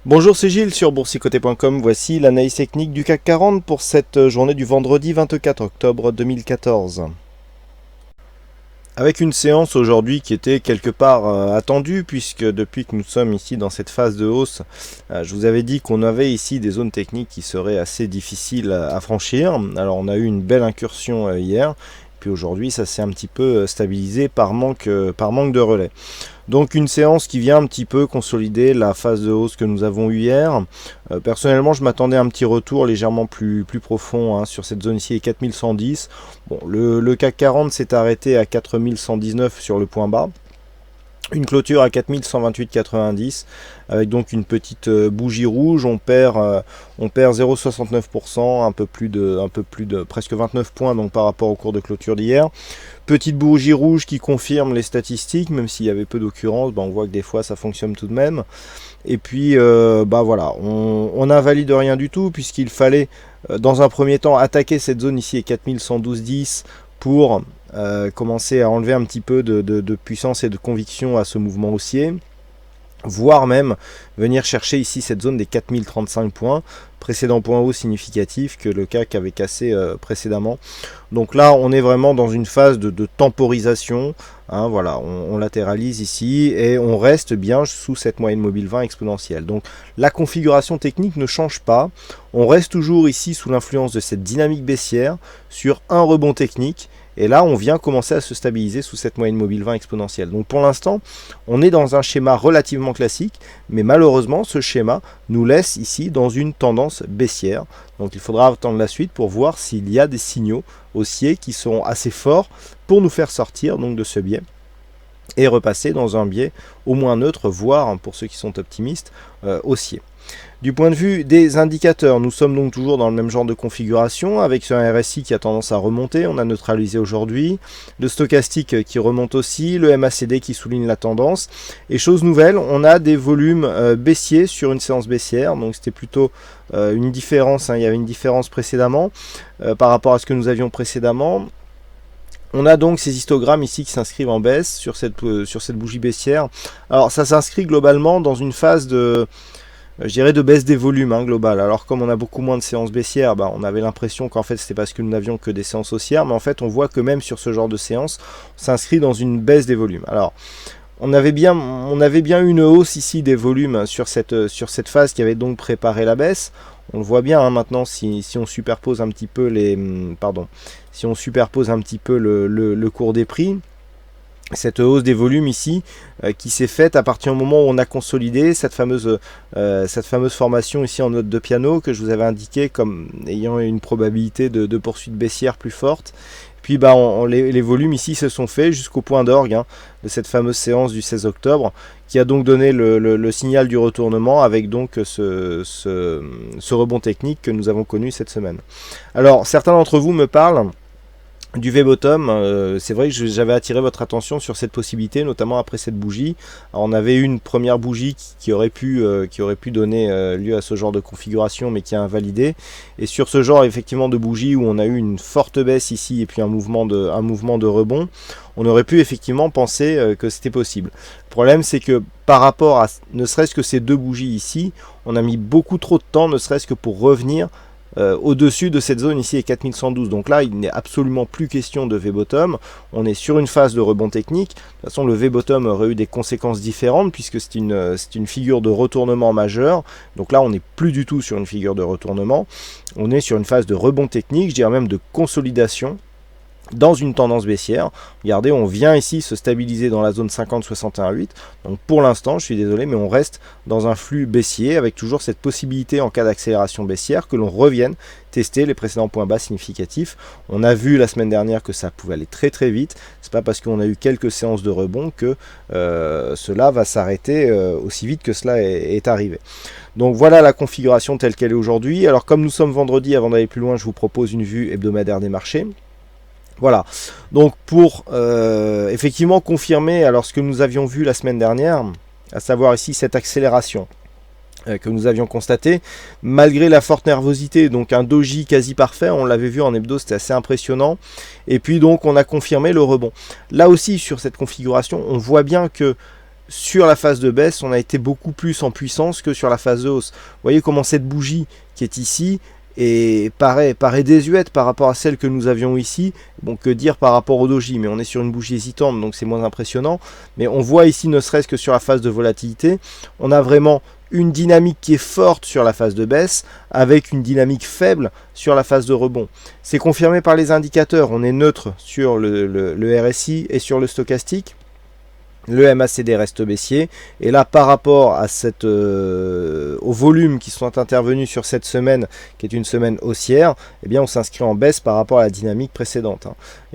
Bonjour, c'est Gilles sur boursicoté.com. Voici l'analyse technique du CAC 40 pour cette journée du vendredi 24 octobre 2014. Avec une séance aujourd'hui qui était quelque part attendue, puisque depuis que nous sommes ici dans cette phase de hausse, je vous avais dit qu'on avait ici des zones techniques qui seraient assez difficiles à franchir. Alors on a eu une belle incursion hier, puis aujourd'hui ça s'est un petit peu stabilisé par manque de relais. Donc une séance qui vient un petit peu consolider la phase de hausse que nous avons eue hier. Personnellement, je m'attendais à un petit retour légèrement plus profond sur cette zone ici, les 4110. Bon, le CAC 40 s'est arrêté à 4119 sur le point bas. Une clôture à 4128,90 avec donc une petite bougie rouge. On perd 0,69%, un peu plus de presque 29 points donc par rapport au cours de clôture d'hier. Petite bougie rouge qui confirme les statistiques, même s'il y avait peu d'occurrences, on voit que des fois ça fonctionne tout de même. Et puis voilà, on n'invalide rien du tout puisqu'il fallait dans un premier temps attaquer cette zone ici à 4112,10 pour commencer à enlever un petit peu de puissance et de conviction à ce mouvement haussier, voire même venir chercher ici cette zone des 4035 points, précédent point haut significatif que le CAC avait cassé précédemment. Donc là on est vraiment dans une phase de temporisation, voilà, on latéralise ici et on reste bien sous cette moyenne mobile 20 exponentielle. Donc la configuration technique ne change pas, on reste toujours ici sous l'influence de cette dynamique baissière sur un rebond technique. Et là, on vient commencer à se stabiliser sous cette moyenne mobile 20 exponentielle. Donc pour l'instant, on est dans un schéma relativement classique, mais malheureusement, ce schéma nous laisse ici dans une tendance baissière. Donc il faudra attendre la suite pour voir s'il y a des signaux haussiers qui seront assez forts pour nous faire sortir donc de ce biais et repasser dans un biais au moins neutre, voire, pour ceux qui sont optimistes, haussier. Du point de vue des indicateurs, nous sommes donc toujours dans le même genre de configuration avec un RSI qui a tendance à remonter, on a neutralisé aujourd'hui, le stochastique qui remonte aussi, le MACD qui souligne la tendance, et chose nouvelle, on a des volumes baissiers sur une séance baissière, donc c'était plutôt une différence, il y avait une différence précédemment par rapport à ce que nous avions précédemment. On a donc ces histogrammes ici qui s'inscrivent en baisse sur cette bougie baissière. Alors ça s'inscrit globalement dans une phase de baisse des volumes global. Alors comme on a beaucoup moins de séances baissières, on avait l'impression qu'en fait c'était parce que nous n'avions que des séances haussières, mais en fait on voit que même sur ce genre de séance, on s'inscrit dans une baisse des volumes. Alors on avait bien une hausse ici des volumes sur cette phase qui avait donc préparé la baisse. On le voit bien maintenant si on superpose un petit peu le cours des prix. Cette hausse des volumes ici qui s'est faite à partir du moment où on a consolidé cette fameuse formation ici en note de piano que je vous avais indiqué comme ayant une probabilité de poursuite baissière plus forte. Puis les volumes ici se sont faits jusqu'au point d'orgue de cette fameuse séance du 16 octobre qui a donc donné le signal du retournement avec donc ce rebond technique que nous avons connu cette semaine. Alors certains d'entre vous me parlent du V-bottom, c'est vrai que j'avais attiré votre attention sur cette possibilité, notamment après cette bougie. Alors, on avait eu une première bougie qui aurait pu donner lieu à ce genre de configuration, mais qui a invalidé. Et sur ce genre effectivement de bougie où on a eu une forte baisse ici et puis un mouvement de rebond, on aurait pu effectivement penser que c'était possible. Le problème c'est que par rapport à ne serait-ce que ces deux bougies ici, on a mis beaucoup trop de temps, ne serait-ce que pour revenir au-dessus de cette zone ici est 4112. Donc là, il n'est absolument plus question de V-bottom. On est sur une phase de rebond technique. De toute façon, le V-bottom aurait eu des conséquences différentes puisque c'est une figure de retournement majeur. Donc là, on n'est plus du tout sur une figure de retournement. On est sur une phase de rebond technique, je dirais même de consolidation dans une tendance baissière. Regardez, on vient ici se stabiliser dans la zone 50-61,8. Donc pour l'instant, je suis désolé, mais on reste dans un flux baissier avec toujours cette possibilité en cas d'accélération baissière que l'on revienne tester les précédents points bas significatifs. On a vu la semaine dernière que ça pouvait aller très très vite. C'est pas parce qu'on a eu quelques séances de rebond que cela va s'arrêter aussi vite que cela est arrivé. Donc voilà la configuration telle qu'elle est aujourd'hui. Alors comme nous sommes vendredi, avant d'aller plus loin, je vous propose une vue hebdomadaire des marchés. Voilà, donc pour effectivement confirmer alors ce que nous avions vu la semaine dernière, à savoir ici cette accélération que nous avions constatée, malgré la forte nervosité, donc un doji quasi parfait, on l'avait vu en hebdo, c'était assez impressionnant, et puis donc on a confirmé le rebond. Là aussi sur cette configuration, on voit bien que sur la phase de baisse, on a été beaucoup plus en puissance que sur la phase de hausse. Vous voyez comment cette bougie qui est ici paraît désuète par rapport à celle que nous avions ici. Bon, que dire par rapport au doji, mais on est sur une bougie hésitante, donc c'est moins impressionnant. Mais on voit ici, ne serait-ce que sur la phase de volatilité, on a vraiment une dynamique qui est forte sur la phase de baisse, avec une dynamique faible sur la phase de rebond. C'est confirmé par les indicateurs, on est neutre sur le RSI et sur le stochastique. Le MACD reste baissier, et là par rapport à au volume qui sont intervenus sur cette semaine, qui est une semaine haussière, eh bien on s'inscrit en baisse par rapport à la dynamique précédente,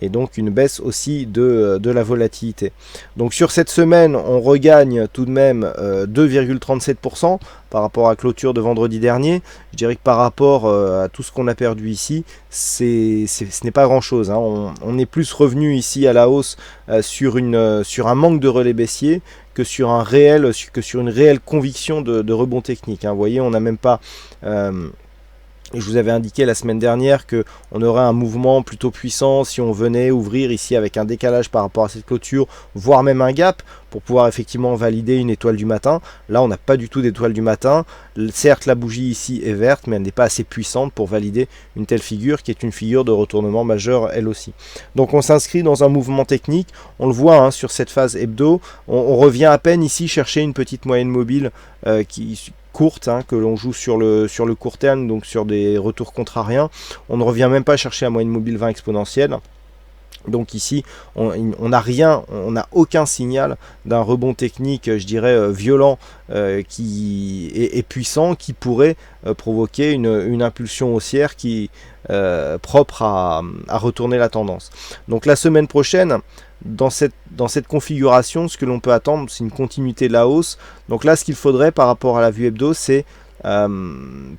et donc une baisse aussi de la volatilité. Donc sur cette semaine, on regagne tout de même 2,37% par rapport à la clôture de vendredi dernier. Je dirais que par rapport à tout ce qu'on a perdu ici, ce n'est pas grand chose. On est plus revenu ici à la hausse sur un manque de relais baissier que sur une réelle conviction de rebond technique. Vous voyez, on n'a même pas... je vous avais indiqué la semaine dernière qu'on aurait un mouvement plutôt puissant si on venait ouvrir ici avec un décalage par rapport à cette clôture, voire même un gap, pour pouvoir effectivement valider une étoile du matin. Là, on n'a pas du tout d'étoile du matin. Certes, la bougie ici est verte, mais elle n'est pas assez puissante pour valider une telle figure, qui est une figure de retournement majeur elle aussi. Donc on s'inscrit dans un mouvement technique. On le voit sur cette phase hebdo. On revient à peine ici chercher une petite moyenne mobile courte, que l'on joue sur le court terme, donc sur des retours contrariens. On ne revient même pas chercher la moyenne mobile 20 exponentielle. Donc ici, on n'a rien, on n'a aucun signal d'un rebond technique, je dirais, violent qui est puissant, qui pourrait provoquer une impulsion haussière propre à retourner la tendance. Donc la semaine prochaine, dans cette configuration, ce que l'on peut attendre, c'est une continuité de la hausse. Donc là, ce qu'il faudrait par rapport à la vue hebdo, c'est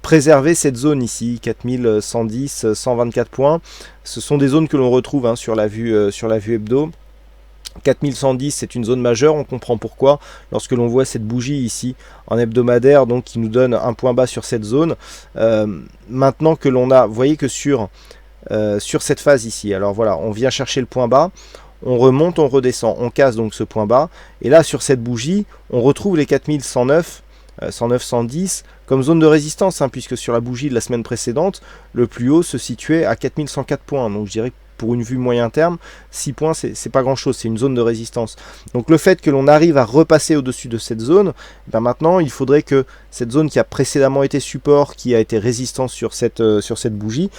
préserver cette zone ici, 4110, 124 points. Ce sont des zones que l'on retrouve sur la vue hebdo. 4110, c'est une zone majeure, on comprend pourquoi lorsque l'on voit cette bougie ici en hebdomadaire, donc qui nous donne un point bas sur cette zone. Maintenant que l'on a, vous voyez que sur cette phase ici, alors voilà, on vient chercher le point bas, on remonte, on redescend, on casse donc ce point bas, et là sur cette bougie, on retrouve les 4109, 109, 110 comme zone de résistance, puisque sur la bougie de la semaine précédente, le plus haut se situait à 4104 points, donc je dirais que pour une vue moyen terme, 6 points, c'est pas grand chose, c'est une zone de résistance. Donc le fait que l'on arrive à repasser au-dessus de cette zone, maintenant il faudrait que cette zone qui a précédemment été support, qui a été résistance sur cette bougie,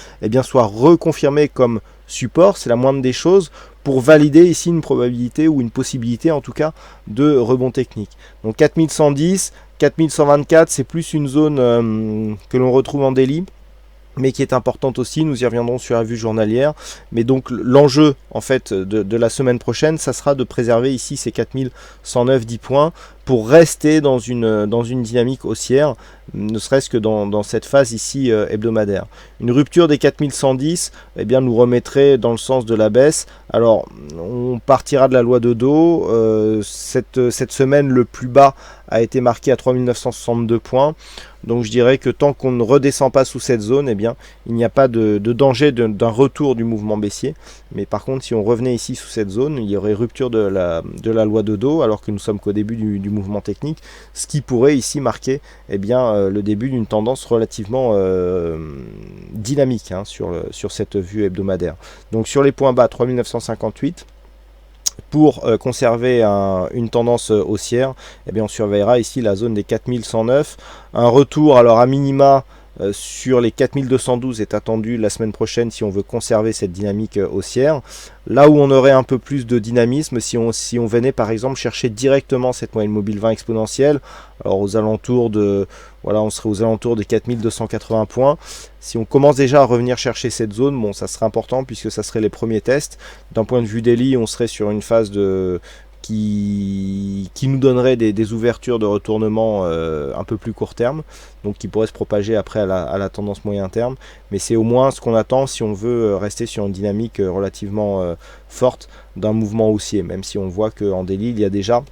soit reconfirmée comme support, c'est la moindre des choses, pour valider ici une probabilité ou une possibilité en tout cas de rebond technique. Donc 4110, 4124, c'est plus une zone que l'on retrouve en daily, mais qui est importante aussi, nous y reviendrons sur la vue journalière. Mais donc l'enjeu en fait de la semaine prochaine, ça sera de préserver ici ces 4109, 10 points, pour rester dans une dynamique haussière, ne serait-ce que dans cette phase ici hebdomadaire. Une rupture des 4110 nous remettrait dans le sens de la baisse. Alors on partira de la loi de dos. Cette semaine, le plus bas a été marqué à 3962 points. Donc je dirais que tant qu'on ne redescend pas sous cette zone, il n'y a pas de danger d'un retour du mouvement baissier. Mais par contre, si on revenait ici sous cette zone, il y aurait rupture de la loi de dos, alors que nous sommes qu'au début du mouvement technique, ce qui pourrait ici marquer le début d'une tendance relativement dynamique sur cette vue hebdomadaire. Donc sur les points bas, 3958. Pour conserver une tendance haussière, on surveillera ici la zone des 4109. Un retour alors à minima sur les 4212 est attendu la semaine prochaine si on veut conserver cette dynamique haussière. Là où on aurait un peu plus de dynamisme, si on venait par exemple chercher directement cette moyenne mobile 20 exponentielle, alors on serait aux alentours des 4280 points. Si on commence déjà à revenir chercher cette zone, ça serait important puisque ça serait les premiers tests. D'un point de vue daily, on serait sur une phase qui nous donnerait des ouvertures de retournement un peu plus court terme, donc qui pourraient se propager après à la tendance moyen terme, mais c'est au moins ce qu'on attend si on veut rester sur une dynamique relativement forte d'un mouvement haussier, même si on voit qu'en daily il y a déjà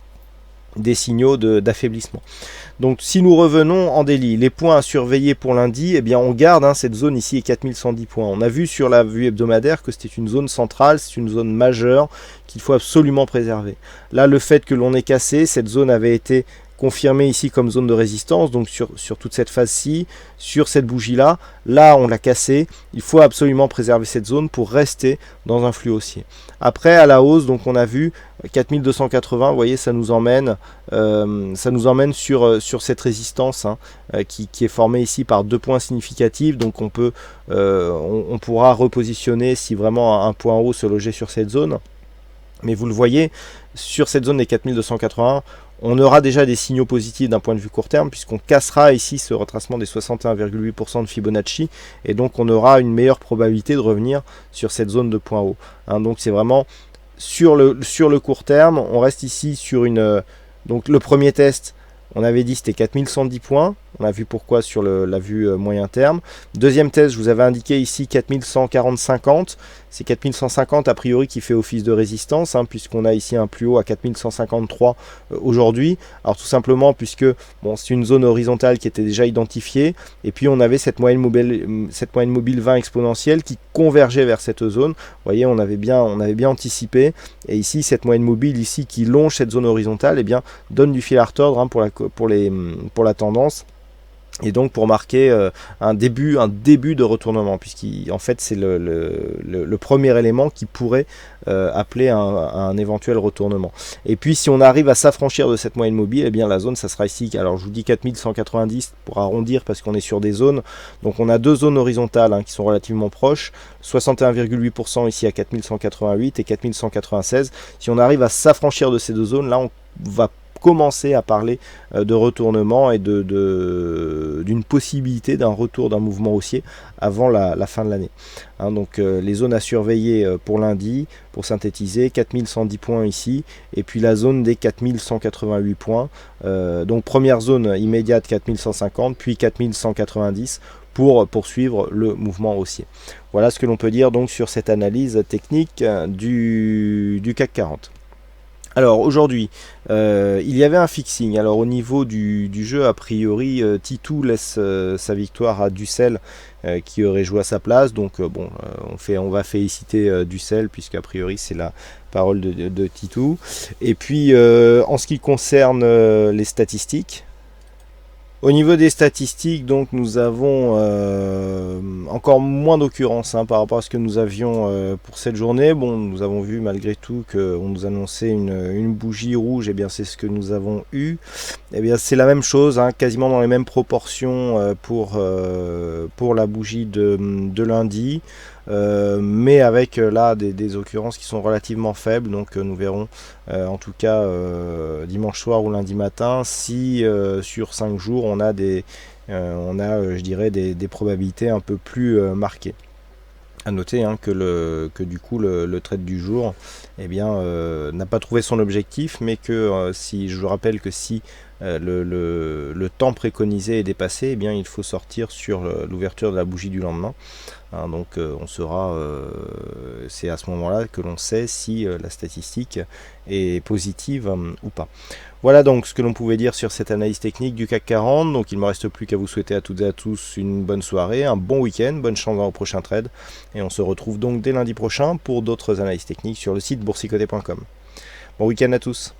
des signaux d'affaiblissement. Donc si nous revenons en daily, les points à surveiller pour lundi, eh bien on garde cette zone ici est 4110 points. On a vu sur la vue hebdomadaire que c'était une zone centrale, c'est une zone majeure qu'il faut absolument préserver. Là, le fait que l'on ait cassé, cette zone avait été confirmée ici comme zone de résistance, donc sur toute cette phase-ci, sur cette bougie-là, là on l'a cassé, il faut absolument préserver cette zone pour rester dans un flux haussier. Après, à la hausse, donc on a vu 4280, vous voyez, ça nous emmène sur cette résistance qui est formée ici par 2 points significatifs, donc on pourra repositionner si vraiment un point haut se logeait sur cette zone. Mais vous le voyez, sur cette zone des 4280, on aura déjà des signaux positifs d'un point de vue court terme, puisqu'on cassera ici ce retracement des 61,8% de Fibonacci, et donc on aura une meilleure probabilité de revenir sur cette zone de point haut. Donc c'est vraiment sur le court terme, on reste ici sur donc le premier test, on avait dit c'était 4110 points, on a vu pourquoi sur la vue moyen terme. Deuxième test, je vous avais indiqué ici 4140-50, c'est 4150 a priori qui fait office de résistance, puisqu'on a ici un plus haut à 4153 aujourd'hui. Alors tout simplement puisque c'est une zone horizontale qui était déjà identifiée, et puis on avait cette moyenne mobile 20 exponentielle qui convergeait vers cette zone. Vous voyez, on avait bien anticipé, et ici cette moyenne mobile ici qui longe cette zone horizontale, eh bien donne du fil à retordre pour la tendance. Et donc pour marquer un début de retournement, puisqu'en fait c'est le premier élément qui pourrait appeler un éventuel retournement. Et puis si on arrive à s'affranchir de cette moyenne mobile, eh bien la zone ça sera ici, alors je vous dis 4190 pour arrondir parce qu'on est sur des zones, donc on a 2 zones horizontales qui sont relativement proches, 61,8% ici à 4188 et 4196. Si on arrive à s'affranchir de ces 2 zones, là on va commencer à parler de retournement et d'une possibilité d'un retour d'un mouvement haussier avant la fin de l'année. Donc les zones à surveiller pour lundi, pour synthétiser, 4110 points ici, et puis la zone des 4188 points. Donc première zone immédiate 4150, puis 4190 pour poursuivre le mouvement haussier. Voilà ce que l'on peut dire donc sur cette analyse technique du CAC 40. Alors aujourd'hui, il y avait un fixing. Alors au niveau du jeu, a priori, T2 laisse sa victoire à Dussel qui aurait joué à sa place. Donc on va féliciter Dussel puisque a priori c'est la parole de T2. Et puis en ce qui concerne les statistiques, au niveau des statistiques, donc nous avons encore moins d'occurrences par rapport à ce que nous avions pour cette journée. Bon, nous avons vu malgré tout qu'on nous annonçait une bougie rouge, et bien c'est ce que nous avons eu. Et bien c'est la même chose, quasiment dans les mêmes proportions pour la bougie de lundi. Mais avec là des occurrences qui sont relativement faibles, donc nous verrons en tout cas dimanche soir ou lundi matin si sur 5 jours on a je dirais des probabilités un peu plus marquées. À noter que du coup le trade du jour n'a pas trouvé son objectif, mais que si je vous rappelle que si le temps préconisé est dépassé, il faut sortir sur l'ouverture de la bougie du lendemain. Donc on sera, c'est à ce moment-là que l'on sait si la statistique est positive ou pas. Voilà donc ce que l'on pouvait dire sur cette analyse technique du CAC 40. Donc il ne me reste plus qu'à vous souhaiter à toutes et à tous une bonne soirée, un bon week-end, bonne chance dans vos prochains trades. Et on se retrouve donc dès lundi prochain pour d'autres analyses techniques sur le site boursicoté.com. Bon week-end à tous.